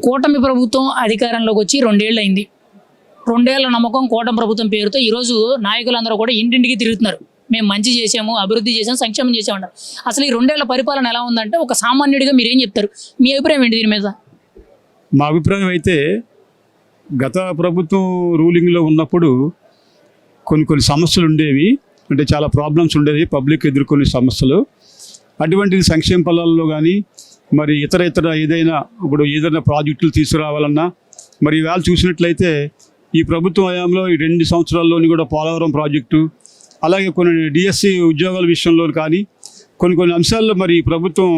కూటమి ప్రభుత్వం అధికారంలోకి వచ్చి 2 ఏళ్ళు అయింది. 2 ఏళ్ల నమ్మకం కూటమి ప్రభుత్వం పేరుతో ఈరోజు నాయకులందరూ కూడా ఇంటింటికి తిరుగుతున్నారు. మేము మంచి చేసాము, అభివృద్ధి చేసాము, సంక్షేమం చేసామన్నారు. అసలు ఈ 2 ఏళ్ల పరిపాలన ఎలా ఉందంటే ఒక సామాన్యుడిగా మీరు ఏం చెప్తారు? మీ అభిప్రాయం ఏంటి దీని మీద? మా అభిప్రాయం అయితే గత ప్రభుత్వం రూలింగ్లో ఉన్నప్పుడు కొన్ని సమస్యలు ఉండేవి, అంటే చాలా ప్రాబ్లమ్స్ ఉండేవి, పబ్లిక్ ఎదుర్కొనే సమస్యలు. అటువంటిది సంక్షేమ ఫలాల్లో కానీ మరి ఇతర ఏదైనా ఏదైనా ప్రాజెక్టులు తీసుకురావాలన్నా మరి ఇవాళ చూసినట్లయితే ఈ ప్రభుత్వ హయాంలో ఈ 2 సంవత్సరాల్లోని కూడా పోలవరం ప్రాజెక్టు, అలాగే కొన్ని డిఎస్సి ఉద్యోగాల విషయంలో కానీ కొన్ని అంశాల్లో మరి ప్రభుత్వం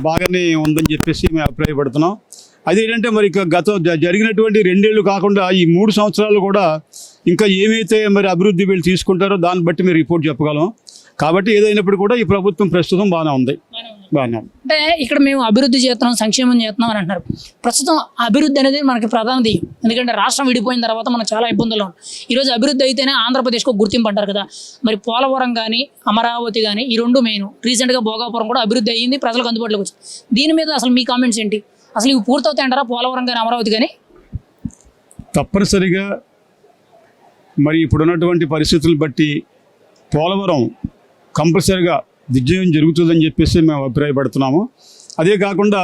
బాగానే ఉందని చెప్పేసి మేము అభిప్రాయపడుతున్నాం. అదేంటంటే మరి జరిగినటువంటి 2 ఏళ్ళు కాకుండా ఈ 3 సంవత్సరాలు కూడా ఇంకా ఏమైతే మరి అభివృద్ధి వీళ్ళు తీసుకుంటారో దాన్ని బట్టి మీరు రిపోర్ట్ చెప్పగలం. కాబట్టి ఏదైనప్పుడు కూడా ఈ ప్రభుత్వం ప్రస్తుతం బాగానే ఉంది. అంటే ఇక్కడ మేము అభివృద్ధి చేస్తున్నాం, సంక్షేమం చేస్తున్నాం అని అంటున్నారు. ప్రస్తుతం అభివృద్ధి అనేది మనకి ప్రధాన ధ్యేయం. ఎందుకంటే రాష్ట్రం విడిపోయిన తర్వాత మనం చాలా ఇబ్బందుల్లో ఉన్నాం. ఈరోజు అభివృద్ధి అయితేనే ఆంధ్రప్రదేశ్కు గుర్తింపు అంటారు కదా. మరి పోలవరం కానీ అమరావతి కానీ ఈ 2 మెయిన్. రీసెంట్గా భోగాపురం కూడా అభివృద్ధి అయ్యింది, ప్రజలకు అందుబాటులోకి వచ్చింది. దీని మీద అసలు మీ కామెంట్స్ ఏంటి? అసలు ఇవి పూర్తవుతాయి అంటారా పోలవరం కానీ అమరావతి కానీ? తప్పనిసరిగా మరి ఇప్పుడున్నటువంటి పరిస్థితులను బట్టి పోలవరం కంపల్సరిగా దిగ్విజయం జరుగుతుందని చెప్పేసి మేము అభిప్రాయపడుతున్నాము. అదే కాకుండా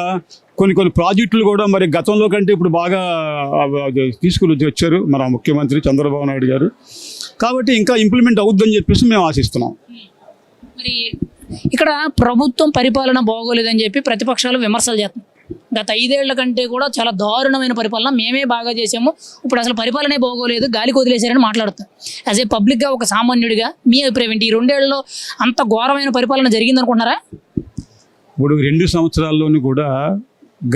కొన్ని ప్రాజెక్టులు కూడా మరి గతంలో కంటే ఇప్పుడు బాగా తీసుకుని వచ్చారు మన ముఖ్యమంత్రి చంద్రబాబు నాయుడు గారు. కాబట్టి ఇంకా ఇంప్లిమెంట్ అవుద్దని చెప్పేసి మేము ఆశిస్తున్నాం. మరి ఇక్కడ ప్రభుత్వం పరిపాలన బాగోలేదని చెప్పి ప్రతిపక్షాలు విమర్శలు చేస్తున్నాయి. గత 5 ఏళ్ల కంటే కూడా చాలా దారుణమైన పరిపాలన, మేమే బాగా చేసాము, ఇప్పుడు అసలు పరిపాలనే బాగోలేదు, గాలికి వదిలేశారని మాట్లాడుతారు. యాజ్ ఏ పబ్లిక్గా ఒక సామాన్యుడిగా మీ అభిప్రాయం ఏంటి? ఈ 2 ఏళ్లలో అంత ఘోరమైన పరిపాలన జరిగిందనుకుంటున్నారా? ఇప్పుడు 2 సంవత్సరాల్లోనూ కూడా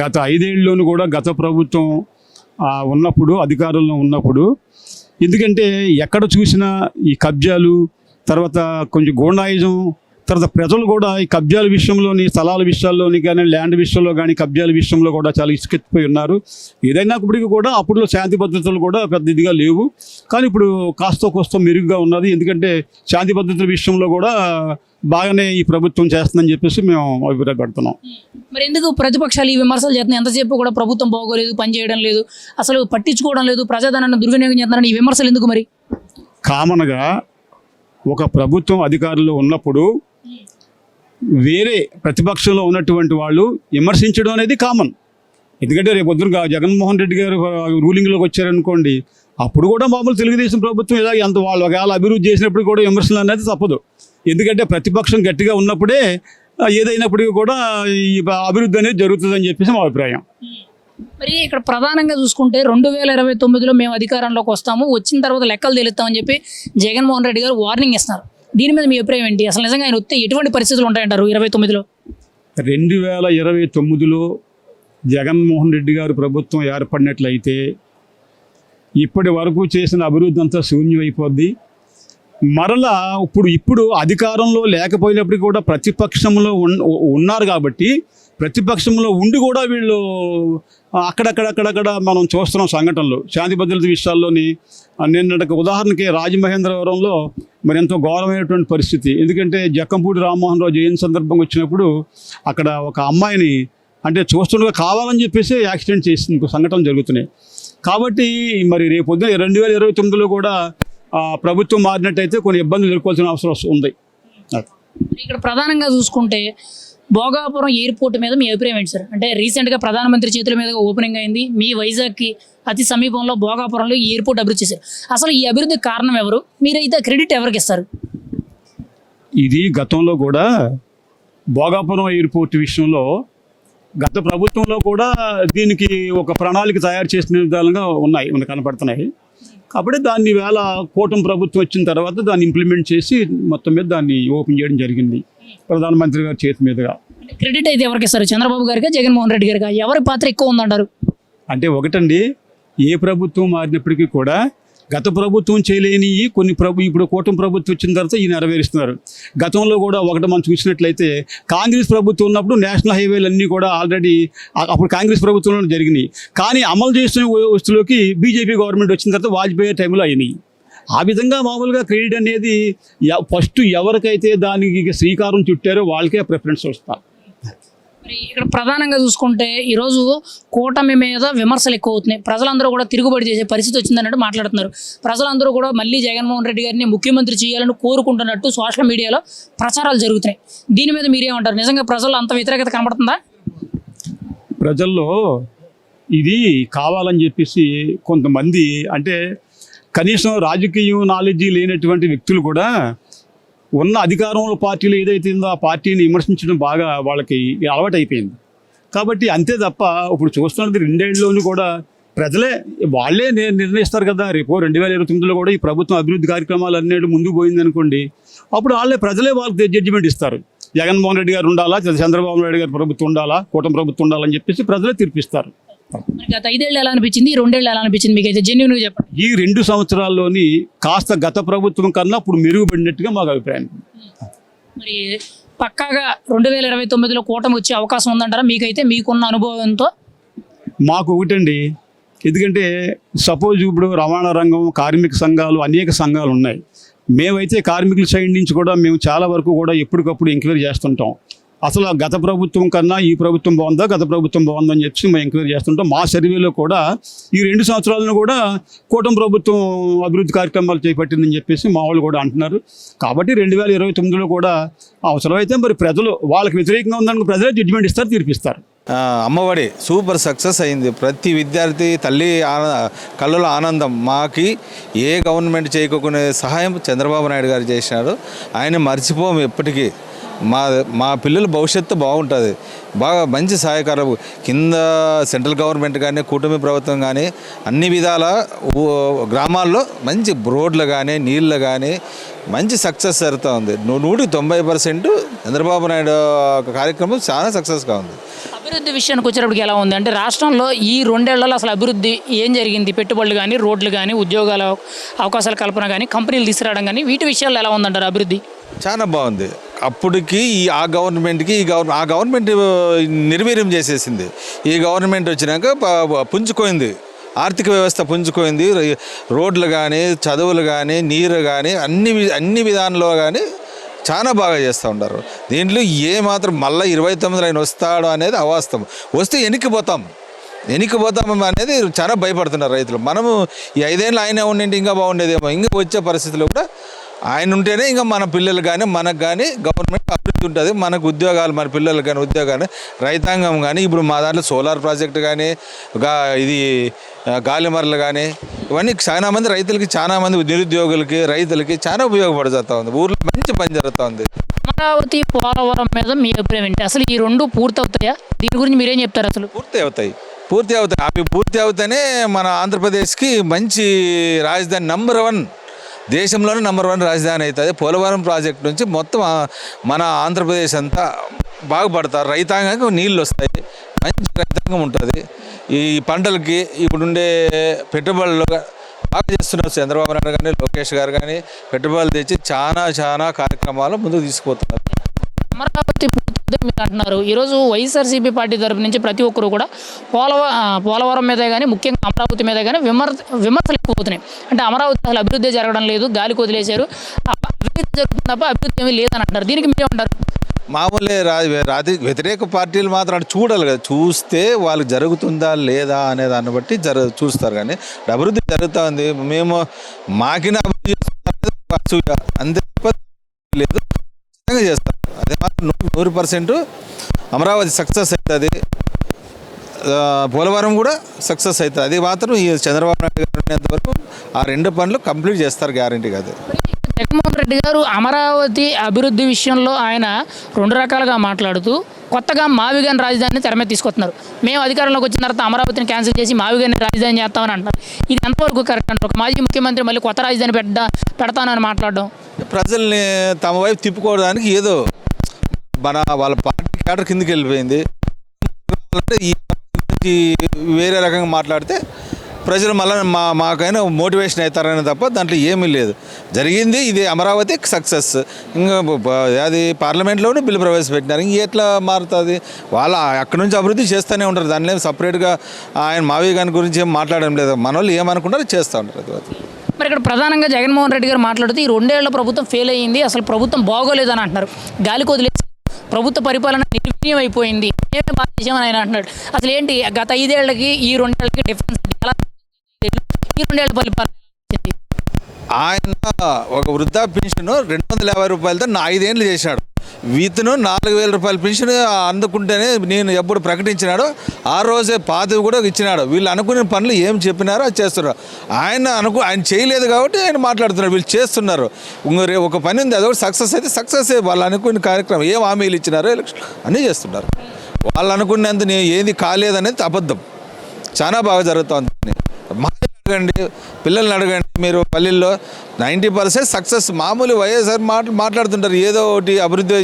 గత 5 ఏళ్ళలోనూ కూడా గత ప్రభుత్వం ఉన్నప్పుడు అధికారంలో ఉన్నప్పుడు, ఎందుకంటే ఎక్కడ చూసినా ఈ కబ్జాలు, తర్వాత కొంచెం గూండాయిజం, తర్వాత ప్రజలు కూడా ఈ కబ్జాల విషయంలోని, స్థలాల విషయాల్లోని కానీ, ల్యాండ్ విషయంలో కానీ, కబ్జాల విషయంలో కూడా చాలా ఇసుకెత్తిపోయి ఉన్నారు. ఏదైనప్పటికీ కూడా అప్పుడులో శాంతి భద్రతలు కూడా పెద్ద ఇదిగా లేవు. కానీ ఇప్పుడు కాస్త మెరుగుగా ఉన్నది. ఎందుకంటే శాంతి భద్రతల విషయంలో కూడా బాగానే ఈ ప్రభుత్వం చేస్తుందని చెప్పేసి మేము అభిప్రాయపడుతున్నాం. మరి ఎందుకు ప్రతిపక్షాలు ఈ విమర్శలు చేస్తున్నాయి? ఎంతసేపు కూడా ప్రభుత్వం బాగోలేదు, పనిచేయడం లేదు, అసలు పట్టించుకోవడం లేదు, ప్రజాధనాన్ని దుర్వినియోగం చేస్తున్నారని ఈ విమర్శలు ఎందుకు? మరి కామన్గా ఒక ప్రభుత్వం అధికారంలో ఉన్నప్పుడు వేరే ప్రతిపక్షంలో ఉన్నటువంటి వాళ్ళు విమర్శించడం అనేది కామన్. ఎందుకంటే రేపు పొద్దున జగన్మోహన్ రెడ్డి గారు రూలింగ్లోకి వచ్చారనుకోండి, అప్పుడు కూడా మామూలు తెలుగుదేశం ప్రభుత్వం ఇలా వాళ్ళు ఒకవేళ అభివృద్ధి చేసినప్పుడు కూడా విమర్శలు అనేది తప్పదు. ఎందుకంటే ప్రతిపక్షం గట్టిగా ఉన్నప్పుడే ఏదైనప్పటికీ కూడా ఈ అభివృద్ధి అనేది జరుగుతుందని చెప్పేసి మా అభిప్రాయం. మరి ఇక్కడ ప్రధానంగా చూసుకుంటే 2029లో మేము అధికారంలోకి వస్తాము, వచ్చిన తర్వాత లెక్కలు తెలుస్తామని చెప్పి జగన్మోహన్ రెడ్డి గారు వార్నింగ్ ఇస్తున్నారు. దీని మీద మీ అభిప్రాయం ఏంటి? అసలు నిజంగా ఆయన వస్తే ఎటువంటి పరిస్థితులు ఉంటాయంటారు 29లో? 2029లో జగన్మోహన్ రెడ్డి గారు ప్రభుత్వం ఏర్పడినట్లయితే ఇప్పటి వరకు చేసిన అభివృద్ధి అంతా శూన్యమైపోద్ది. మరలా ఇప్పుడు అధికారంలో లేకపోయినప్పటికీ కూడా ప్రతిపక్షంలో ఉన్నారు కాబట్టి, ప్రతిపక్షంలో ఉండి కూడా వీళ్ళు అక్కడక్కడ మనం చూస్తున్నాం సంఘటనలు. శాంతి భద్రత విషయాల్లోని నిన్నటికి ఉదాహరణకి రాజమహేంద్రవరంలో మరి ఎంతో ఘోరమైనటువంటి పరిస్థితి. ఎందుకంటే జక్కంపూడి రామ్మోహన్ రావు జయంతి సందర్భంగా వచ్చినప్పుడు అక్కడ ఒక అమ్మాయిని అంటే చూస్తుండగా కావాలని చెప్పేసి యాక్సిడెంట్ చేసిన సంఘటనలు జరుగుతున్నాయి. కాబట్టి మరి రేపు 2029లో కూడా ప్రభుత్వం మారినట్టయితే కొన్ని ఇబ్బందులు ఎదుర్కోవాల్సిన అవసరం ఉంది. ఇక్కడ ప్రధానంగా చూసుకుంటే భోగాపురం ఎయిర్పోర్ట్ మీద మీ అభిప్రాయం ఏంటి సార్? అంటే రీసెంట్గా ప్రధానమంత్రి చేతుల మీదుగా ఓపెనింగ్ అయింది. మీ వైజాగ్కి అతి సమీపంలో భోగాపురంలో ఈ ఎయిర్పోర్ట్ అభివృద్ధి చేశారు. అసలు ఈ అభివృద్ధికి కారణం ఎవరు? మీరైతే క్రెడిట్ ఎవరికి ఇస్తారు? ఇది గతంలో కూడా భోగాపురం ఎయిర్పోర్ట్ విషయంలో గత ప్రభుత్వంలో కూడా దీనికి ఒక ప్రణాళిక తయారు చేసిన విధాలుగా ఉన్నాయి, మనకు కనపడుతున్నాయి. కాబట్టి దాన్ని వేళ కూటమి ప్రభుత్వం వచ్చిన తర్వాత దాన్ని ఇంప్లిమెంట్ చేసి మొత్తం మీద దాన్ని ఓపెన్ చేయడం జరిగింది ప్రధానమంత్రి గారి చేతి మీదుగా. క్రెడిట్ అయితే ఎవరికి ఇస్తారు? చంద్రబాబు గారిగా, జగన్మోహన్ రెడ్డి గారిగా? ఎవరి పాత్ర ఎక్కువ ఉందంటారు? అంటే ఒకటండి, ఏ ప్రభుత్వం మారినప్పటికీ కూడా గత ప్రభుత్వం చేయలేని ఇప్పుడు కూటమి ప్రభుత్వం వచ్చిన తర్వాత ఈ నెరవేరుస్తున్నారు. గతంలో కూడా మనం చూసినట్లయితే కాంగ్రెస్ ప్రభుత్వం ఉన్నప్పుడు నేషనల్ హైవేలన్నీ కూడా ఆల్రెడీ అప్పుడు కాంగ్రెస్ ప్రభుత్వంలో జరిగినాయి. కానీ అమలు చేసిన వస్తువులోకి బీజేపీ గవర్నమెంట్ వచ్చిన తర్వాత వాజ్పేయి టైంలో అయినాయి. ఆ విధంగా మామూలుగా క్రెడిట్ అనేది ఫస్ట్ ఎవరికైతే దానికి శ్రీకారం చుట్టారో వాళ్ళకే ప్రిఫరెన్స్ వస్తారు. మరి ఇక్కడ ప్రధానంగా చూసుకుంటే ఈరోజు కూటమి మీద విమర్శలు ఎక్కువ అవుతున్నాయి. ప్రజలందరూ కూడా తిరుగుబడి చేసే పరిస్థితి వచ్చిందన్నట్టు మాట్లాడుతున్నారు. ప్రజలందరూ కూడా మళ్ళీ జగన్మోహన్ రెడ్డి గారిని ముఖ్యమంత్రి చేయాలని కోరుకుంటున్నట్టు సోషల్ మీడియాలో ప్రచారాలు జరుగుతున్నాయి. దీని మీద మీరేమంటారు? నిజంగా ప్రజలు అంత వ్యతిరేకత కనబడుతుందా? ప్రజల్లో ఇది కావాలని చెప్పేసి కొంతమంది, అంటే కనీసం రాజకీయం నాలెడ్జీ లేనటువంటి వ్యక్తులు కూడా ఉన్న అధికారంలో పార్టీలు ఏదైతే ఉందో ఆ పార్టీని విమర్శించడం బాగా వాళ్ళకి అలవాటు అయిపోయింది. కాబట్టి అంతే తప్ప ఇప్పుడు చూస్తున్నది 2 ఏళ్ళలోనూ కూడా ప్రజలే వాళ్ళే నిర్ణయిస్తారు కదా. రేపు 2029లో కూడా ఈ ప్రభుత్వం అభివృద్ధి కార్యక్రమాలు అన్నిటి ముందుకు పోయింది అనుకోండి, అప్పుడు ప్రజలే వాళ్ళకి జడ్జిమెంట్ ఇస్తారు. జగన్మోహన్ రెడ్డి గారు ఉండాలా, చంద్రబాబు నాయుడు గారి ప్రభుత్వం ఉండాలా, కూటమి ప్రభుత్వం ఉండాలని చెప్పేసి ప్రజలే తీర్పిస్తారు. గత 5 ఏళ్ళు ఎలా అనిపించింది, ఈ 2 ఏళ్ళు ఎలా అనిపించింది మీకైతే జెన్యూన్గా చెప్పండి. ఈ 2 సంవత్సరాల్లోని కాస్త గత ప్రభుత్వం కన్నా ఇప్పుడు మెరుగుపడినట్టుగా మాకు అభిప్రాయం. మరి పక్కాగా 2029లో కూటమి వచ్చే అవకాశం ఉందంటారా మీకైతే, మీకున్న అనుభవంతో? మాకు ఒకటండి, ఎందుకంటే సపోజ్ ఇప్పుడు రవాణా రంగం, కార్మిక సంఘాలు, అనేక సంఘాలు ఉన్నాయి. మేమైతే కార్మికుల సైడ్ నుంచి కూడా మేము చాలా వరకు కూడా ఎప్పటికప్పుడు ఎంక్వైరీ చేస్తుంటాం. అసలు గత ప్రభుత్వం కన్నా ఈ ప్రభుత్వం బాగుందా, గత ప్రభుత్వం బాగుందా అని చెప్పి మేము ఎంక్వైరీ చేస్తుంటాం. మా సర్వేలో కూడా ఈ 2 సంవత్సరాలను కూడా కూటమి ప్రభుత్వం అభివృద్ధి కార్యక్రమాలు చేపట్టిందని చెప్పేసి మా వాళ్ళు కూడా అంటున్నారు. కాబట్టి 2029లో కూడా అవసరమైతే మరి ప్రజలు వాళ్ళకి వ్యతిరేకంగా ఉందని ప్రజలే జడ్జిమెంట్ ఇస్తారు, తీర్పిస్తారు. అమ్మఒడి సూపర్ సక్సెస్ అయింది. ప్రతి విద్యార్థి తల్లి కళ్ళలో ఆనందం. మాకి ఏ గవర్నమెంట్ చేయకునే సహాయం చంద్రబాబు నాయుడు గారు చేసినారు. ఆయన మర్చిపోము ఎప్పటికీ. మా పిల్లల భవిష్యత్తు బాగుంటుంది. బాగా మంచి సహాయకారం కింద సెంట్రల్ గవర్నమెంట్ కానీ కూటమి ప్రభుత్వం కానీ అన్ని విధాల గ్రామాల్లో మంచి రోడ్లు కానీ నీళ్ళు కానీ మంచి సక్సెస్ జరుగుతూ ఉంది. 190% చంద్రబాబు నాయుడు కార్యక్రమం చాలా సక్సెస్గా ఉంది. అభివృద్ధి విషయానికి వచ్చేటప్పటికి ఎలా ఉంది అంటే, రాష్ట్రంలో ఈ 2 ఏళ్లలో అసలు అభివృద్ధి ఏం జరిగింది? పెట్టుబడులు కానీ, రోడ్లు కానీ, ఉద్యోగాల అవకాశాల కల్పన కానీ, కంపెనీలు తీసుకురావడం కానీ, వీటి విషయాల్లో ఎలా ఉందంటారు అభివృద్ధి? చాలా బాగుంది. అప్పటికి ఆ గవర్నమెంట్కి ఆ గవర్నమెంట్ నిర్వీర్యం చేసేసింది. ఈ గవర్నమెంట్ వచ్చినాక పుంజుకోయింది, ఆర్థిక వ్యవస్థ పుంజుకోయింది. రోడ్లు కానీ, చదువులు కానీ, నీరు కానీ అన్ని విధానంలో కానీ చాలా బాగా చేస్తూ ఉంటారు. దీంట్లో ఏమాత్రం మళ్ళీ 29 ఆయన వస్తాడు అనేది అవాస్తవం. వస్తే వెనక్కిపోతాం అనేది చాలా భయపడుతున్నారు రైతులు. మనము ఈ 5 ఏళ్ళు ఆయన ఉండింటే ఇంకా బాగుండేదేమో. ఇంకా వచ్చే పరిస్థితుల్లో కూడా ఆయన ఉంటేనే ఇంకా మన పిల్లలు కానీ మనకు కానీ గవర్నమెంట్ అభివృద్ధి ఉంటుంది. మనకు ఉద్యోగాలు, మన పిల్లలు కానీ ఉద్యోగాలు, రైతాంగం కానీ ఇప్పుడు మా దాంట్లో సోలార్ ప్రాజెక్టు కానీ ఇది గాలిమరలు కానీ ఇవన్నీ చాలా మంది రైతులకి, చాలా మంది నిరుద్యోగులకి, రైతులకి చాలా ఉపయోగపడుతూ ఉంది. ఊర్లో మంచి పని జరుగుతూ ఉంది. అమరావతి, పోలవరం మీద మీ అభిప్రాయం ఏంటి? అసలు ఈ 2 పూర్తి అవుతాయా? దీని గురించి మీరేం చెప్తారు? అసలు పూర్తి అవుతాయి. అవి పూర్తి అవుతానే మన ఆంధ్రప్రదేశ్కి మంచి రాజధాని నంబర్ 1, దేశంలోనే నంబర్ 1 రాజధాని అవుతుంది. పోలవరం ప్రాజెక్ట్ నుంచి మొత్తం మన ఆంధ్రప్రదేశ్ అంతా బాగుపడతారు. రైతాంగానికి నీళ్ళు వస్తాయి, మంచి రైతాంగం ఉంటుంది. ఈ పంటలకి ఇప్పుడుండే పెట్టుబడులు బాగా చేస్తున్నారు చంద్రబాబు నాయుడు కానీ, లోకేష్ గారు కానీ పెట్టుబడులు తెచ్చి చాలా కార్యక్రమాలు ముందుకు తీసుకుపోతున్నారు. అమరావతి పూర్తి మీరు అంటున్నారు. ఈరోజు వైఎస్ఆర్సీపీ పార్టీ తరపు నుంచి ప్రతి ఒక్కరు కూడా పోలవరం మీదే కానీ, ముఖ్యంగా అమరావతి మీదే కానీ విమర్శలు ఎక్కువ అవుతున్నాయి. అంటే అమరావతి అసలు అభివృద్ధి జరగడం లేదు, గాలికి వదిలేశారు, అభివృద్ధి జరుగుతుంది తప్ప అభివృద్ధి ఏమీ లేదని అంటారు. దీనికి మీరేమంటారు? మామూలే వ్యతిరేక పార్టీలు మాత్రం చూడాలి కదా, చూస్తే వాళ్ళు జరుగుతుందా లేదా అనే దాన్ని బట్టి చూస్తారు. కానీ అభివృద్ధి జరుగుతూ ఉంది, మేము మాకిన అభివృద్ధి చేస్తున్నా అంతే తప్ప లేదు, చేస్తాం. అదే మాత్రం 100% అమరావతి సక్సెస్ అవుతుంది, పోలవరం కూడా సక్సెస్ అవుతుంది. అది మాత్రం ఈ చంద్రబాబు నాయుడు గారు ఉన్నంత వరకు ఆ 2 పనులు కంప్లీట్ చేస్తారు, గ్యారంటీ కాదు. జగన్మోహన్ రెడ్డి గారు అమరావతి అభివృద్ధి విషయంలో ఆయన 2 రకాలుగా మాట్లాడుతూ కొత్తగా మావిగాని రాజధానిని తెర మీద తీసుకొస్తున్నారు. మేము అధికారంలోకి వచ్చిన తర్వాత అమరావతిని క్యాన్సిల్ చేసి మావిగాని రాజధాని చేస్తామని అంటున్నారు. ఇది ఎంతవరకు కరెక్ట్ అంటారు? ఒక మాజీ ముఖ్యమంత్రి మళ్ళీ కొత్త రాజధాని పెడతానని మాట్లాడడం ప్రజల్ని తమ వైపు తిప్పుకోవడానికి ఏదో వాళ్ళ పార్టీ క్యాడర్ కిందకి వెళ్ళిపోయింది. ఈ వేరే రకంగా మాట్లాడితే ప్రజలు మళ్ళీ మాకైనా మోటివేషన్ అవుతారని తప్ప దాంట్లో ఏమీ లేదు. జరిగింది ఇది అమరావతి సక్సెస్. ఇంకా అది పార్లమెంట్లోనే బిల్లు ప్రవేశపెట్టినారు, ఇంక ఎట్లా మారుతుంది? వాళ్ళు అక్కడి నుంచి అభివృద్ధి చేస్తూనే ఉంటారు. దానిలో సపరేట్గా ఆయన మావి గారి గురించి ఏం మాట్లాడడం లేదు. మన వాళ్ళు ఏమనుకుంటారో చేస్తూ ఉంటారు. మరి ఇక్కడ ప్రధానంగా జగన్మోహన్ రెడ్డి గారు మాట్లాడుతూ ఈ 2 ఏళ్ల ప్రభుత్వం ఫెయిల్ అయ్యింది, అసలు ప్రభుత్వం బాగోలేదని అంటున్నారు. గాలికి వదిలేసి ప్రభుత్వ పరిపాలన శూన్యం అయిపోయింది, ఏమి బాగా చేసామని ఆయన అంటున్నాడు. అసలు ఏంటి గత 5 ఏళ్ళకి ఈ 2 ఏళ్ళకి డిఫరెన్స్ ఎలా ఈ 2 ఏళ్ళ పరిపాలన వచ్చింది? ఆయన ఒక వృద్ధా పెన్షన్ 250 రూపాయలతో 5 ఏళ్ళు చేశాడు. వీతను 4000 రూపాయల పెన్షన్ అందుకుంటేనే నేను ఎప్పుడు ప్రకటించినాడో ఆ రోజే పాతవి కూడా ఇచ్చినాడు. వీళ్ళు అనుకునే పనులు ఏం చెప్పినారో అది చేస్తున్నారు. ఆయన చేయలేదు కాబట్టి ఆయన మాట్లాడుతున్నారు, వీళ్ళు చేస్తున్నారు. ఒక పని ఉంది, అదొకటి సక్సెస్ అయితే సక్సెస్. వాళ్ళు అనుకునే కార్యక్రమం ఏం హామీలు ఇచ్చినారో ఎలక్షన్ అన్నీ చేస్తున్నారు. వాళ్ళు అనుకునేంత ఏది కాలేదనేది అబద్ధం. చాలా బాగా జరుగుతుంది. అడగండి, పిల్లల్ని అడగండి, మీరు పల్లెల్లో 90% సక్సెస్. మామూలు వైఎస్ఆర్ మాట్లాడుతుంటారు, ఏదో ఒకటి అభివృద్ధి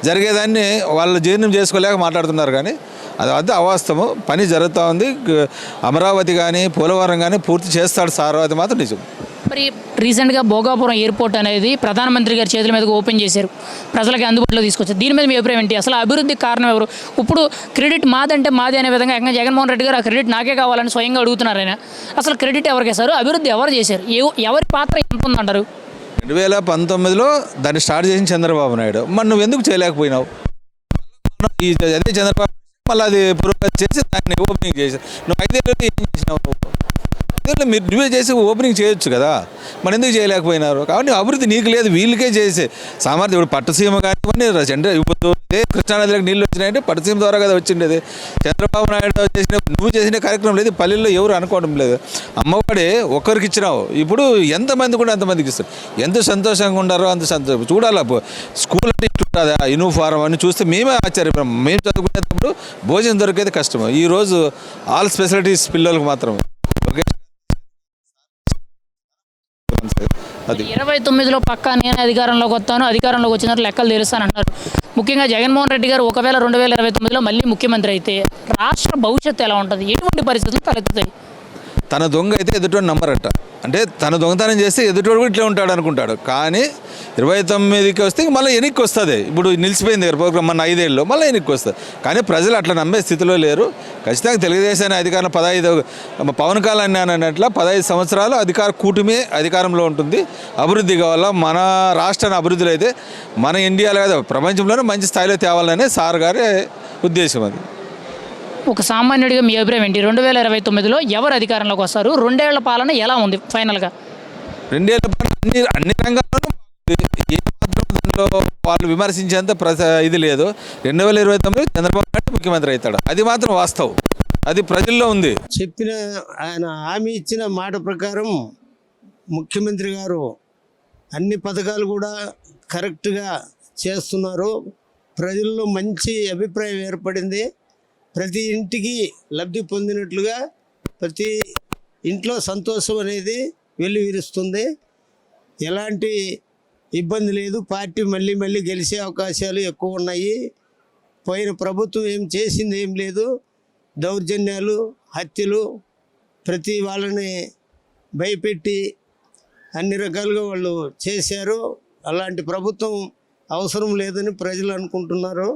జరిగేదాన్ని వాళ్ళు జీర్ణం చేసుకోలేక మాట్లాడుతున్నారు. కానీ అది అవాస్తవం. పని జరుగుతూ ఉంది. అమరావతి కానీ పోలవరం కానీ పూర్తి చేస్తాడు సార్, అది మాత్రం నిజం. మరి రీసెంట్గా భోగాపురం ఎయిర్పోర్ట్ అనేది ప్రధానమంత్రి గారి చేతుల మీదకి ఓపెన్ చేశారు, ప్రజలకి అందుబాటులో తీసుకొచ్చారు. దీని మీద మీ అభిప్రాయం ఏంటి? అసలు అభివృద్ధికి కారణం ఎవరు? ఇప్పుడు క్రెడిట్ మాదంటే మాది అనే విధంగా ఏకంగా జగన్మోహన్ రెడ్డి గారు ఆ క్రెడిట్ నాకే కావాలని స్వయంగా అడుగుతున్నారు. ఆయన అసలు క్రెడిట్ ఎవరికి వేశారు? అభివృద్ధి ఎవరు చేశారు? ఎవరి పాత్ర ఎంత ఉందంటారు? 2019లో దాన్ని స్టార్ట్ చేసిన చంద్రబాబు నాయుడు. మరి నువ్వు ఎందుకు చేయలేకపోయినావు? అదే చంద్రబాబు మళ్ళీ అది పురోగతి చేసి దాన్ని ఓపెనింగ్ చేసి నువ్వు 5 ఏళ్ళలో ఏం చేసినావు? మీరు నువ్వే చేసి ఓపెనింగ్ చేయొచ్చు కదా, మరి ఎందుకు చేయలేకపోయినారు? కాబట్టి అభివృద్ధి నీకు లేదు, వీళ్ళకే చేసే సామర్థ్యం. ఇప్పుడు పట్టసీమ కానీ ఇప్పుడు కృష్ణానదిలోకి నీళ్ళు వచ్చినాయంటే పట్టసీమ ద్వారా కదా వచ్చిండేది. చంద్రబాబు నాయుడు నువ్వు చేసిన కార్యక్రమం లేదు, పల్లెల్లో ఎవరు అనుకోవడం లేదు. అమ్మఒడి ఒక్కరికి ఇచ్చినావు, ఇప్పుడు ఎంతమంది కూడా అంతమందికి ఇస్తారు. ఎంత సంతోషంగా ఉండారో అంత సంతోషం. చూడాలి స్కూల్ అంటే ఇట్లుంటుందా, యూనిఫారం అని చూస్తే మేమే ఆశ్చర్యపోయాం. మేము చదువుకునేటప్పుడు భోజనం దొరికేది కష్టం. ఈరోజు ఆల్ స్పెషాలిటీస్ పిల్లలకు మాత్రమే. 29లో పక్కా నేనే అధికారంలోకి వస్తాను, అధికారంలోకి వచ్చినట్లు లెక్కలు తెలుస్తానంటారు. ముఖ్యంగా జగన్మోహన్ రెడ్డి గారు ఒకవేళ 2029లో మళ్ళీ ముఖ్యమంత్రి అయితే రాష్ట్ర భవిష్యత్తు ఎలా ఉంటుంది? ఎటువంటి పరిస్థితులు తలెత్తుతాయి? తన దొంగ అయితే ఎదుటోడు నమ్మరట. అంటే తన దొంగతనం చేస్తే ఎదుటోడు కూడా ఇట్లా ఉంటాడు అనుకుంటాడు. కానీ 29కి వస్తే మళ్ళీ ఎన్నికకి వస్తుంది. ఇప్పుడు నిలిచిపోయింది ప్రోగ్రామ్ మన 5 ఏళ్ళలో మళ్ళీ ఎన్నికకి వస్తుంది. కానీ ప్రజలు అట్లా నమ్మే స్థితిలో లేరు. ఖచ్చితంగా తెలుగుదేశాన్ని అధికారం 15 పవన్ కళ్యాణ్ అన్నట్ల 15 సంవత్సరాలు కూటమి అధికారంలో ఉంటుంది. అభివృద్ధి కావాలా, మన రాష్ట్రాన్ని అభివృద్ధిలో అయితే మన ఇండియాలో కాదు ప్రపంచంలోనే మంచి స్థాయిలో తేవాలనే సార్ గారి ఉద్దేశం. అది ఒక సామాన్యుడిగా మీ అభిప్రాయం ఏంటి? 2029లో ఎవరు అధికారంలోకి వస్తారు? 2 ఏళ్ల పాలన ఎలా ఉంది ఫైనల్గా? 2 ఏళ్ల పాలన అన్ని రంగాల్లోనూ ఏ మాత్రం దాంట్లో వాళ్ళు విమర్శించేంత ఇది లేదు. 2029లో చంద్రబాబు నాయుడు ముఖ్యమంత్రి అవుతాడు, అది మాత్రం వాస్తవం. అది ప్రజల్లో ఉంది. చెప్పిన ఆయన హామీ ఇచ్చిన మాట ప్రకారం ముఖ్యమంత్రి గారు అన్ని పథకాలు కూడా కరెక్ట్గా చేస్తున్నారు. ప్రజల్లో మంచి అభిప్రాయం ఏర్పడింది. ప్రతి ఇంటికి లబ్ధి పొందినట్లుగా ప్రతి ఇంట్లో సంతోషం అనేది వెల్లివిరుస్తుంది. ఎలాంటి ఇబ్బంది లేదు. పార్టీ మళ్ళీ మళ్ళీ గెలిచే అవకాశాలు ఎక్కువ ఉన్నాయి. పోయిన ప్రభుత్వం ఏం చేసింది ఏం లేదు. దౌర్జన్యాలు, హత్యలు, ప్రతి వాళ్ళని భయపెట్టి అన్ని రకాలుగా వాళ్ళు చేశారు. అలాంటి ప్రభుత్వం అవసరం లేదని ప్రజలు అనుకుంటున్నారు.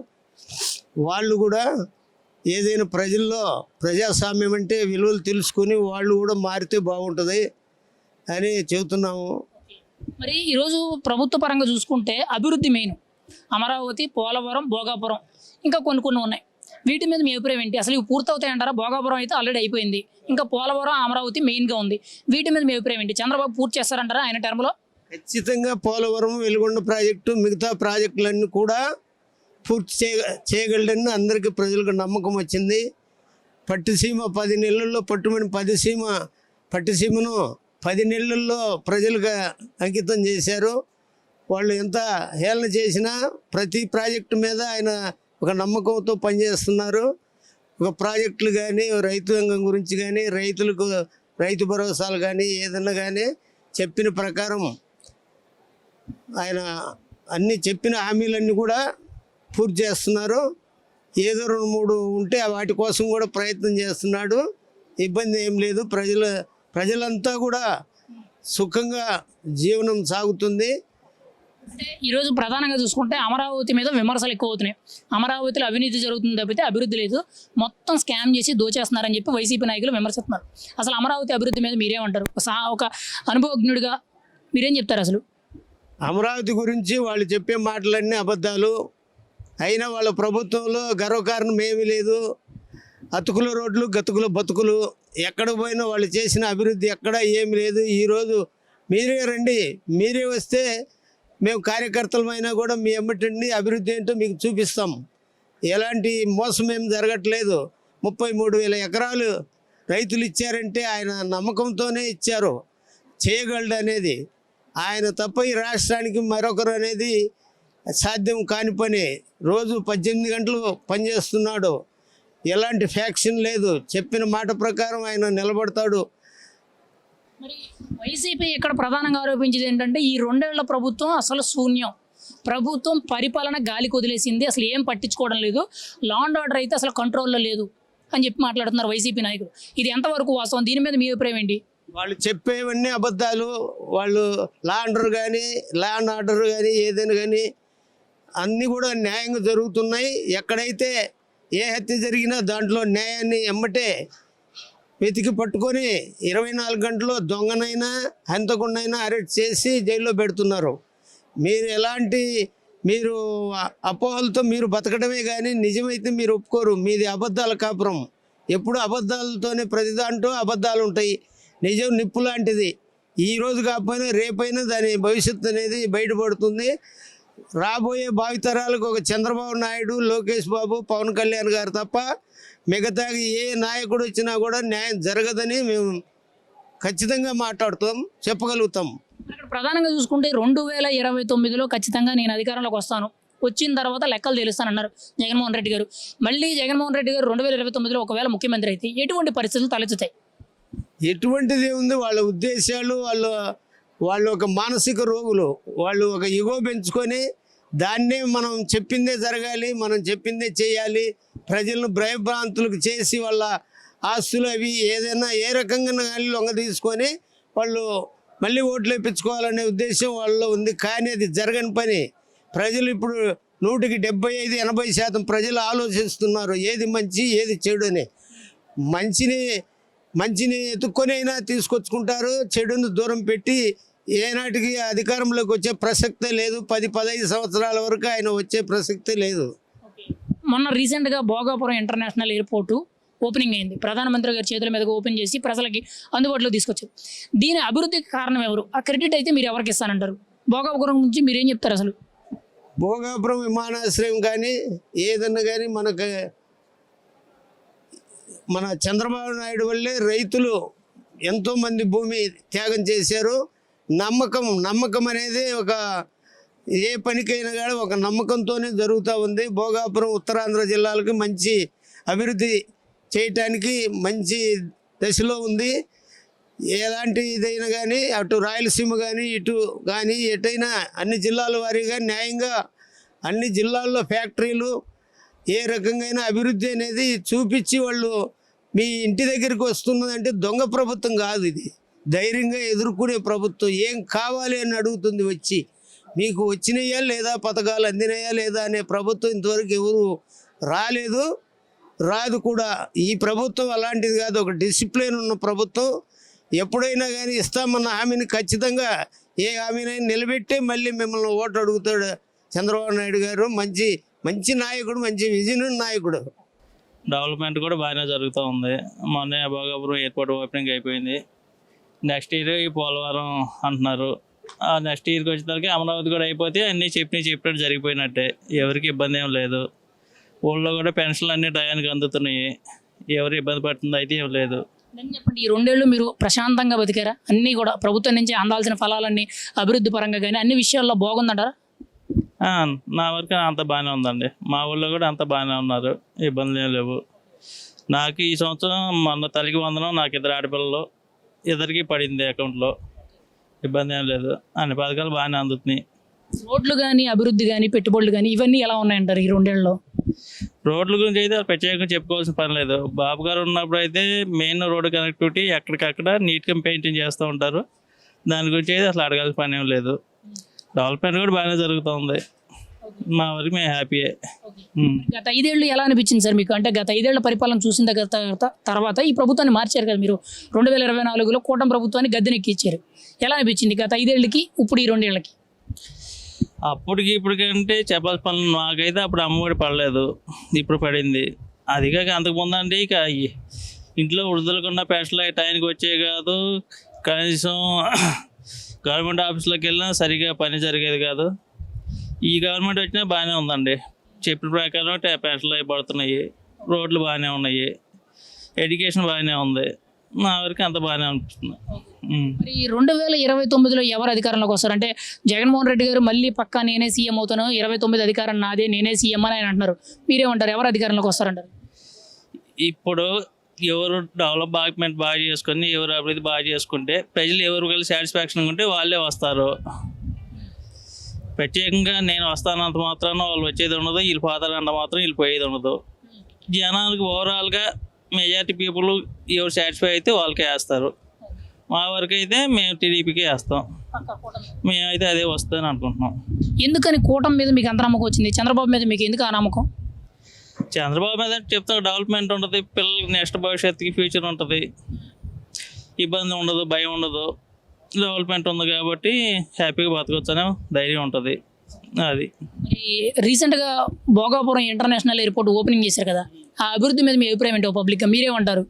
వాళ్ళు కూడా ఏదైనా ప్రజల్లో ప్రజాస్వామ్యం అంటే విలువలు తెలుసుకొని వాళ్ళు కూడా మారితే బాగుంటుంది అని చెబుతున్నాము. మరి ఈరోజు ప్రభుత్వ పరంగా చూసుకుంటే అభివృద్ధి మెయిన్ అమరావతి, పోలవరం, భోగాపురం, ఇంకా కొన్ని ఉన్నాయి. వీటి మీద మీ అభిప్రాయం ఏంటి? అసలు ఇవి పూర్తవుతాయి అంటారా? భోగాపురం అయితే ఆల్రెడీ అయిపోయింది, ఇంకా పోలవరం, అమరావతి మెయిన్గా ఉంది. వీటి మీద మీ అభిప్రాయం ఏంటి? చంద్రబాబు పూర్తి చేస్తారంటారా ఆయన టర్మ్లో? ఖచ్చితంగా పోలవరం, వెలుగొండ ప్రాజెక్టు, మిగతా ప్రాజెక్టులన్నీ కూడా పూర్తి చేయగలడని అందరికీ ప్రజలకు నమ్మకం వచ్చింది. పట్టిసీమ 10 నెలల్లో పట్టుమని పట్టిసీమను 10 నెలల్లో ప్రజలకు అంకితం చేశారు. వాళ్ళు ఎంత హేళన చేసినా ప్రతి ప్రాజెక్టు మీద ఆయన ఒక నమ్మకంతో పనిచేస్తున్నారు. ఒక ప్రాజెక్టులు కానీ, రైతాంగం గురించి కానీ, రైతులకు రైతు భరోసాలు కానీ, ఏదన్నా కానీ చెప్పిన ప్రకారం ఆయన అన్ని చెప్పిన హామీలన్నీ కూడా పూర్తి చేస్తున్నారు. ఏదో 2-3 ఉంటే వాటి కోసం కూడా ప్రయత్నం చేస్తున్నాడు. ఇబ్బంది ఏం లేదు. ప్రజలంతా కూడా సుఖంగా జీవనం సాగుతుంది. అంటే ఈరోజు ప్రధానంగా చూసుకుంటే అమరావతి మీద విమర్శలు ఎక్కువ అవుతున్నాయి. అమరావతిలో అవినీతి జరుగుతుంది తప్పితే అభివృద్ధి లేదు, మొత్తం స్కామ్ చేసి దోచేస్తున్నారని చెప్పి వైసీపీ నాయకులు విమర్శిస్తున్నారు. అసలు అమరావతి అభివృద్ధి మీద మీరేమంటారు? ఒక అనుభవజ్ఞుడిగా మీరేం చెప్తారు? అసలు అమరావతి గురించి వాళ్ళు చెప్పే మాటలన్నీ అబద్ధాలు. అయినా వాళ్ళ ప్రభుత్వంలో గర్వకారణం ఏమీ లేదు. అతుకుల రోడ్లు గతుకుల బతుకులు, ఎక్కడ పోయినా వాళ్ళు చేసిన అభివృద్ధి ఎక్కడ ఏమి లేదు. ఈరోజు మీరే రండి, మీరే వస్తే మేము కార్యకర్తలమైనా కూడా మీ ఎమ్మటండి అభివృద్ధి ఏంటో మీకు చూపిస్తాం. ఎలాంటి మోసం ఏం జరగట్లేదు. 33,000 ఎకరాలు రైతులు ఇచ్చారంటే ఆయన నమ్మకంతోనే ఇచ్చారు. చేయగలడు అనేది ఆయన తప్ప ఈ రాష్ట్రానికి మరొకరు అనేది సాధ్యం కాని పని. రోజు 18 గంటలు పనిచేస్తున్నాడు. ఎలాంటి ఫ్యాక్షన్ లేదు. చెప్పిన మాట ప్రకారం ఆయన నిలబడతాడు. మరి వైసీపీ ఇక్కడ ప్రధానంగా ఆరోపించేది ఏంటంటే ఈ 2 ఏళ్ల ప్రభుత్వం అసలు శూన్యం, ప్రభుత్వం పరిపాలన గాలికి వదిలేసింది, అసలు ఏం పట్టించుకోవడం లేదు, లా అండ్ ఆర్డర్ అయితే అసలు కంట్రోల్లో లేదు అని చెప్పి మాట్లాడుతున్నారు వైసీపీ నాయకులు. ఇది ఎంతవరకు వాస్తవం? దీని మీద మీ అభిప్రాయం ఏంటి? వాళ్ళు చెప్పేవన్నీ అబద్ధాలు. వాళ్ళు లా అండ్ ఆర్డర్ కానీ ఏదైనా కానీ అన్నీ కూడా న్యాయంగా జరుగుతున్నాయి. ఎక్కడైతే ఏ హత్య జరిగినా దాంట్లో న్యాయాన్ని ఎమ్మటే వెతికి పట్టుకొని 24 గంటల్లో దొంగనైనా హంతకుండైనా అరెస్ట్ చేసి జైల్లో పెడుతున్నారు. మీరు అపోహలతో మీరు బతకడమే కానీ నిజమైతే మీరు ఒప్పుకోరు. మీది అబద్ధాల కాపురం. ఎప్పుడు అబద్ధాలతోనే, ప్రతి దాంట్లో అబద్ధాలు ఉంటాయి. నిజం నిప్పు లాంటిది. ఈరోజు కాకపోయినా రేపైనా దాని భవిష్యత్తు అనేది బయటపడుతుంది. రాబోయే భావితరాలకు ఒక చంద్రబాబు నాయుడు, లోకేష్ బాబు, పవన్ కళ్యాణ్ గారు తప్ప మిగతా ఏ నాయకుడు వచ్చినా కూడా న్యాయం జరగదని మేము ఖచ్చితంగా చెప్పగలుగుతాం. ఇక్కడ ప్రధానంగా చూసుకుంటే 2029లో ఖచ్చితంగా నేను అధికారంలోకి వస్తాను, వచ్చిన తర్వాత లెక్కలు తెలుస్తానన్నారు జగన్మోహన్ రెడ్డి గారు. మళ్ళీ జగన్మోహన్ రెడ్డి గారు 2029లో ఒకవేళ ముఖ్యమంత్రి అయితే ఎటువంటి పరిస్థితులు తలెత్తుతాయి? ఎటువంటిది ఉంది, వాళ్ళ ఉద్దేశాలు, వాళ్ళు ఒక మానసిక రోగులు. వాళ్ళు ఒక ఇగో పెంచుకొని దాన్నే మనం చెప్పిందే జరగాలి, మనం చెప్పిందే చేయాలి, ప్రజలను భయభ్రాంతులకు చేసి వాళ్ళ ఆస్తులు అవి ఏదైనా ఏ రకంగా కానీ లొంగ తీసుకొని వాళ్ళు మళ్ళీ ఓట్లు వేయించుకోవాలనే ఉద్దేశం వాళ్ళలో ఉంది. కానీ అది జరగని పని. ప్రజలు ఇప్పుడు 100కి 75-80% ప్రజలు ఆలోచిస్తున్నారు ఏది మంచి ఏది చెడు అని. మంచిని ఎత్తుక్కొని అయినా తీసుకొచ్చుకుంటారు, చెడుని దూరం పెట్టి ఏనాటికి అధికారంలోకి వచ్చే ప్రసక్తే లేదు. 10-15 సంవత్సరాల వరకు ఆయన వచ్చే ప్రసక్తే లేదు. మొన్న రీసెంట్గా భోగాపురం ఇంటర్నేషనల్ ఎయిర్పోర్టు ఓపెనింగ్ అయింది. ప్రధానమంత్రి గారి చేతుల మీదుగా ఓపెన్ చేసి ప్రజలకి అందుబాటులో తీసుకొచ్చారు. దీని అభివృద్ధికి కారణం ఎవరు? ఆ క్రెడిట్ అయితే మీరు ఎవరికి ఇస్తానంటారు? భోగాపురం గురించి మీరు ఏం చెప్తారు? అసలు భోగాపురం విమానాశ్రయం కానీ ఏదన్నా కానీ మన చంద్రబాబు నాయుడు వల్లే రైతులు ఎంతోమంది భూమి త్యాగం చేశారు. నమ్మకం అనేది ఏ పనికైనా కానీ ఒక నమ్మకంతోనే జరుగుతూ ఉంది. భోగాపురం ఉత్తరాంధ్ర జిల్లాలకు మంచి అభివృద్ధి చేయటానికి మంచి దశలో ఉంది. ఎలాంటి ఇదైనా కానీ అటు రాయలసీమ కానీ ఇటు కానీ ఎటైనా అన్ని జిల్లాల వారీగా న్యాయంగా అన్ని జిల్లాల్లో ఫ్యాక్టరీలు ఏ రకంగా అభివృద్ధి అనేది చూపించి వాళ్ళు మీ ఇంటి దగ్గరికి వస్తున్నదంటే దొంగ ప్రభుత్వం కాదు, ఇది ధైర్యంగా ఎదుర్కొనే ప్రభుత్వం. ఏం కావాలి అని అడుగుతుంది వచ్చి, మీకు వచ్చినాయా లేదా, పథకాలు అందినాయా లేదా అనే ప్రభుత్వం ఇంతవరకు ఎవరు రాదు కూడా. ఈ ప్రభుత్వం అలాంటిది కాదు, ఒక డిసిప్లిన్ ఉన్న ప్రభుత్వం. ఎప్పుడైనా కానీ ఇస్తామన్న హామీని ఖచ్చితంగా ఏ హామీనైనా నిలబెట్టే మళ్ళీ మిమ్మల్ని ఓటు అడుగుతాడు చంద్రబాబు నాయుడు గారు. మంచి నాయకుడు, మంచి విజన్ నాయకుడు. డెవలప్మెంట్ కూడా బాగానే జరుగుతూ ఉంది. మొన్నే భోగాపురం ఎయిర్పోర్ట్ ఓపెనింగ్ అయిపోయింది. నెక్స్ట్ ఇయర్ ఈ పోలవరం అంటున్నారు. ఆ నెక్స్ట్ ఇయర్కి వచ్చేసరికి అమరావతి కూడా అయిపోతే అన్నీ చెప్పినట్టు జరిగిపోయినట్టే. ఎవరికి ఇబ్బంది ఏం లేదు. ఊళ్ళో కూడా పెన్షన్లు అన్నీ టయానికి అందుతున్నాయి. ఎవరు ఇబ్బంది పడుతుంది అయితే ఏం లేదు. చెప్పండి, ఈ 2 ఏళ్ళు మీరు ప్రశాంతంగా బతికారా? అన్నీ కూడా ప్రభుత్వం నుంచి అందాల్సిన ఫలాలన్నీ అభివృద్ధి పరంగా కానీ అన్ని విషయాల్లో బాగుందంటారా? నా వరకు అంత బాగానే ఉందండి. మా ఊళ్ళో కూడా అంత బాగానే ఉన్నారు, ఇబ్బందులు ఏం లేవు. నాకు ఈ సంవత్సరం మొన్న తల్లికి వందనం, నాకు 2 ఆడపిల్లలు, ఇద్దరికి పడింది అకౌంట్లో. ఇబ్బంది ఏం లేదు, అన్ని పథకాలు బాగానే అందుతున్నాయి. రోడ్లు కానీ అభివృద్ధి కానీ పెట్టుబడులు కానీ ఇవన్నీ ఎలా ఉన్నాయంటారు ఈ 2 ఏళ్ళలో? రోడ్ల గురించి అయితే ప్రత్యేకంగా చెప్పుకోవాల్సిన పని లేదు. బాబు గారు ఉన్నప్పుడు అయితే మెయిన్ రోడ్డు కనెక్టివిటీ ఎక్కడికక్కడ నీట్గా పెయింటింగ్ చేస్తూ ఉంటారు. దాని గురించి అయితే అసలు అడగాల్సిన పని ఏం లేదు. డెవలప్మెంట్ కూడా బాగానే జరుగుతుంది. మా వరకు మేము హ్యాపీయే. గత 5 ఏళ్ళు ఎలా అనిపించింది సార్ మీకు? అంటే గత 5 ఏళ్ల పరిపాలన చూసిన తర్వాత ఈ ప్రభుత్వాన్ని మార్చారు కదా మీరు. 2024లో కూటమి ప్రభుత్వాన్ని గద్దెనెక్కిచ్చారు. ఎలా అనిపించింది గత 5 ఏళ్ళకి ఇప్పుడు ఈ 2 ఏళ్ళకి? అప్పటికి ఇప్పటికంటే చెప్పాల్సిన పనులు నాకైతే అప్పుడు అమ్మఒడి పడలేదు, ఇప్పుడు పడింది. అది కాక అంతకుముందు అంటే ఇక ఇంట్లో వృద్ధులకున్న పెన్షన్లు టైంకి వచ్చేవి కాదు, కనీసం గవర్నమెంట్ ఆఫీస్లోకి వెళ్ళినా సరిగా పని జరిగేది కాదు. ఈ గవర్నమెంట్ వచ్చినా బాగానే ఉందండి, చెప్పిన ప్రకారం పెన్షన్లు అవి పడుతున్నాయి, రోడ్లు బాగానే ఉన్నాయి, ఎడ్యుకేషన్ బాగానే ఉంది. నా వరకు అంత బాగానే అనిపిస్తుంది. మరి 2029లో ఎవరు అధికారంలోకి వస్తారు? అంటే జగన్మోహన్ రెడ్డి గారు మళ్ళీ పక్కా నేనే సీఎం అవుతాను, 29 అధికారం నాదే, నేనే సీఎం అని ఆయన అంటున్నారు. మీరేమంటారు, ఎవరు అధికారంలోకి వస్తారంటారు? ఇప్పుడు ఎవరు డెవలప్మెంట్ బాగా చేసుకొని, ఎవరు అభివృద్ధి బాగా చేసుకుంటే, ప్రజలు ఎవరు కలిసి సాటిస్ఫాక్షన్ ఉంటే వాళ్ళే వస్తారు. ప్రత్యేకంగా నేను వస్తానంత మాత్రాన వాళ్ళు వచ్చేది ఉండదు, వీళ్ళు పోతారంత మాత్రం వీళ్ళు పోయేది ఉండదు. జనాలకు ఓవరాల్గా మెజారిటీ పీపుల్ ఎవరు సాటిస్ఫై అయితే వాళ్ళకే వేస్తారు. మా వరకు అయితే మేము టీడీపీకే వేస్తాం, మేమైతే అదే వస్తుందని అనుకుంటున్నాం. ఎందుకని కూటమి మీద మీకు అంత నమ్మకం వచ్చింది? చంద్రబాబు మీద మీకు ఎందుకు ఆ నమ్మకం? చంద్రబాబు మీద చెప్తా డెవలప్మెంట్ ఉంటుంది, పిల్లలకి నెక్స్ట్ భవిష్యత్తుకి ఫ్యూచర్ ఉంటుంది, ఇబ్బంది ఉండదు, భయం ఉండదు, డెవలప్మెంట్ ఉంది కాబట్టి హ్యాపీగా బతకొచ్చు అనే ధైర్యం ఉంటుంది. అది మరి రీసెంట్గా భోగాపురం ఇంటర్నేషనల్ ఎయిర్పోర్ట్ ఓపెనింగ్ చేశారు కదా, ఆ అభివృద్ధి మీద మీ అభిప్రాయం ఏంటో పబ్లిక్గా మీరేమంటారు?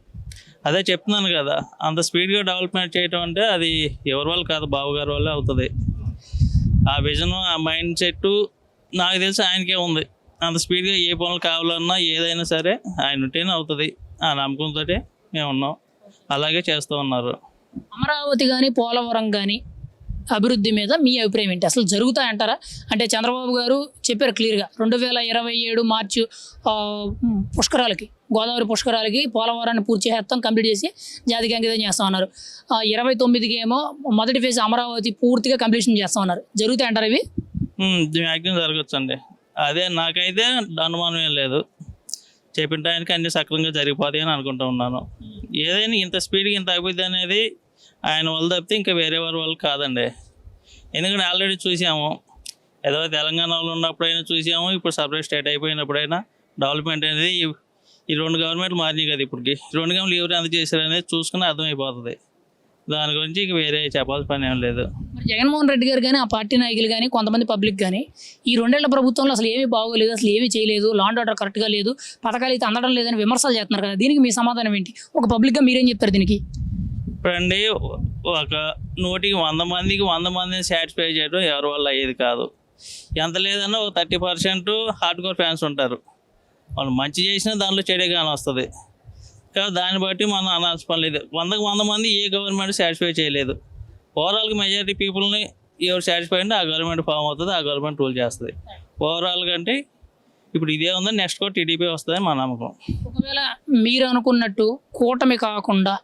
అదే చెప్తున్నాను కదా, అంత స్పీడ్గా డెవలప్మెంట్ చేయడం అంటే అది ఎవరి వల్ల కాదు, బాబు గారి వల్లే అవుతుంది. ఆ విజన్, ఆ మైండ్ సెట్ నాకు తెలిసి ఆయనకే ఉంది. అంత స్పీడ్గా ఏ పనులు కావాలన్నా ఏదైనా సరే ఆయన ఉంటేనే అవుతుంది. ఆ నమ్మకంతో మేము ఉన్నాం, అలాగే చేస్తూ ఉన్నారు. అమరావతి కానీ పోలవరం కానీ అభివృద్ధి మీద మీ అభిప్రాయం ఏంటి? అసలు జరుగుతాయంటారా? అంటే చంద్రబాబు గారు చెప్పారు క్లియర్గా 2027 మార్చి పుష్కరాలకి, గోదావరి పుష్కరాలకి పోలవరాన్ని పూర్తి చేస్తాం, కంప్లీట్ చేసి జాతికి అంకితం చేస్తాం అన్నారు. 29కి ఏమో మొదటి ఫేజ్ అమరావతి పూర్తిగా కంప్లీషన్ చేస్తాం అన్నారు. జరుగుతాయంటారు ఇవి? మ్యాక్సిమం జరగచ్చు అండి, అదే నాకైతే అనుమానం ఏం లేదు. చెప్పిన టైంకి అన్ని సక్రమంగా జరిగిపోతాయి అని అనుకుంటూ ఉన్నాను. ఏదైనా ఇంత స్పీడ్గా ఇంత అభివృద్ధి అనేది ఆయన వల్ల తప్పితే ఇంకా వేరే వారి వల్ల కాదండి. ఎందుకంటే ఆల్రెడీ చూసాము, ఏదో తెలంగాణలో ఉన్నప్పుడైనా చూసాము, ఇప్పుడు సపరేట్ స్టేట్ అయిపోయినప్పుడైనా డెవలప్మెంట్ అనేది ఈ రెండు గవర్నమెంట్లు మారినాయి కదా. ఇప్పటికి రెండు గవర్నమెంట్లు ఎవరు ఎంత చేశారు అనేది చూసుకుని అర్థమైపోతుంది. దాని గురించి ఇక వేరే చెప్పాల్సిన పని ఏం లేదు. మరి జగన్మోహన్ రెడ్డి గారు కానీ, ఆ పార్టీ నాయకులు కానీ, కొంతమంది పబ్లిక్ కానీ ఈ 2 ఏళ్ల ప్రభుత్వంలో అసలు ఏమీ బాగోలేదు, అసలు ఏమీ చేయలేదు, లా అండ్ ఆర్డర్ కరెక్ట్గా లేదు, పథకాలు అయితే అందడం లేదని విమర్శలు చేస్తున్నారు కదా. దీనికి మీ సమాధానం ఏంటి? ఒక పబ్లిక్గా మీరేం చెప్తారు దీనికి? ఇప్పుడండి ఒక 100 మందికి 100 మందిని సాటిస్ఫై చేయడం ఎవరి వల్ల అయ్యేది కాదు. ఎంత లేదన్నా ఒక 30% హార్డ్ కోర్ ఫ్యాన్స్ ఉంటారు. వాళ్ళు మంచి చేసినా దాంట్లో చెడే కానీ వస్తుంది. కాబట్టి దాన్ని బట్టి మనం అనాల్సిన పని లేదు. 100 మంది ఏ గవర్నమెంట్ సాటిస్ఫై చేయలేదు. ఓవరాల్గా మెజారిటీ పీపుల్ని ఎవరు సాటిస్ఫై అంటే ఆ గవర్నమెంట్ ఫామ్ అవుతుంది, ఆ గవర్నమెంట్ రూల్ చేస్తుంది. ఓవరాల్గా అంటే ఇప్పుడు ఇదే ఉందని నెక్స్ట్ కూడా టీడీపీ వస్తుందని మా నమ్మకం. ఒకవేళ మీరు అనుకున్నట్టు కూటమి కాకుండా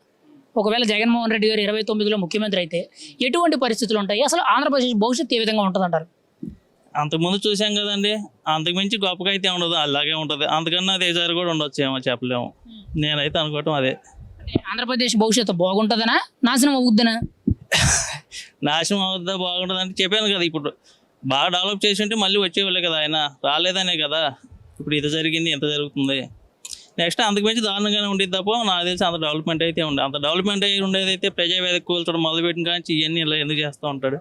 ఒకవేళ జగన్మోహన్ రెడ్డి గారు 29లో ముఖ్యమంత్రి అయితే ఎటువంటి పరిస్థితులు ఉంటాయి? అసలు ఆంధ్రప్రదేశ్ భవిష్యత్తు ఏ విధంగా ఉంటుంది అంటారు? అంతకుముందు చూసాం కదండి, అంతకుమించి గొప్పగా అయితే ఉండదు, అలాగే ఉంటుంది. అంతకన్నా దేశాలు కూడా ఉండొచ్చు ఏమో చెప్పలేము. నేనైతే అనుకోవటం అదే. అంటే ఆంధ్రప్రదేశ్ భవిష్యత్తు బాగుంటుందనా, నాశనం అవుద్దనా? నాశనం అవుద్దా బాగుంటుంది అంటే చెప్పాను కదా, ఇప్పుడు బాగా డెవలప్ చేసి ఉంటే మళ్ళీ వచ్చేవాళ్ళే కదా, ఆయన రాలేదనే కదా ఇప్పుడు ఇది జరిగింది, ఇంత జరుగుతుంది. నెక్స్ట్ అంతకుమించి దారుణంగానే ఉండేది తప్ప నాకు తెలిసి అంత డెవలప్మెంట్ అయితే ఉండదు. అంత డెవలప్మెంట్ అయ్యి ఉండేదైతే ప్రజావేదిక కూల్చడం మొదలుపెట్టిన కానీ ఇవన్నీ ఇలా ఎందుకు చేస్తూ ఉంటాడు.